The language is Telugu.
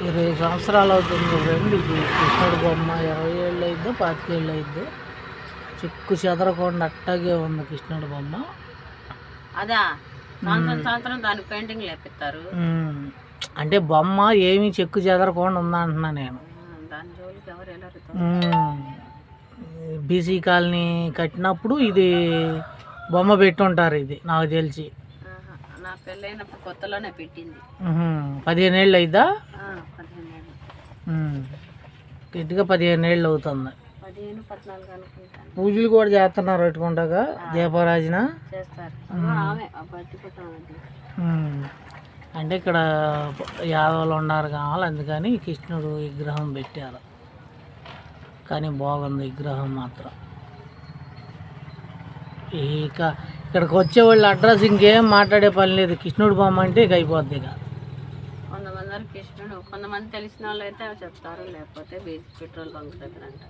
20 సంవత్సరాలు అవుతుంది ఫ్రెండ్. ఇది కృష్ణుడి బొమ్మ 20 ఏళ్ళు అయిద్దో 25 ఏళ్ళు అయిద్దో. చెక్కు చెదరకుండా అట్టాగే ఉంది కృష్ణుడి బొమ్మ. అదా సంవత్సరం దానికి పెయింటింగ్ లేపిస్తారు. అంటే బొమ్మ ఏమీ చెక్కు చెదరకుండా ఉందంటున్నా నేను. దాని జోలికి ఎవరు వెళ్ళరు. బీసీ కాలనీ కట్టినప్పుడు ఇది బొమ్మ పెట్టుంటారు. ఇది నాకు తెలిసి నా పెళ్ళైనప్పుడు కొత్తలోనే పెట్టింది. 15 ఏళ్ళు అయిద్దా? 15 ఏళ్ళు, గట్టిగా 15 ఏళ్ళు అవుతుంది. 15, 14 అనుకుంటాను. పూజలు కూడా చేస్తున్నారు పెట్టుకుంటాగా దీపారాజన చేస్తారు. అంటే ఇక్కడ యాదవులు ఉన్నారు కావాలి, అందుకని కృష్ణుడు విగ్రహం పెట్టారు. కానీ బాగుంది విగ్రహం మాత్రం. ఇక ఇక్కడికి వచ్చేవాళ్ళు అడ్రస్ ఇంకేం మాట్లాడే పని లేదు. కృష్ణుడు బొమ్మ అంటే ఇక అయిపోద్ది. ఇక కొంతమంది కృష్ణుడు, కొంతమంది తెలిసిన వాళ్ళు అయితే చెప్తారు, లేకపోతే పెట్రోల్ బంక్ దగ్గర అంట.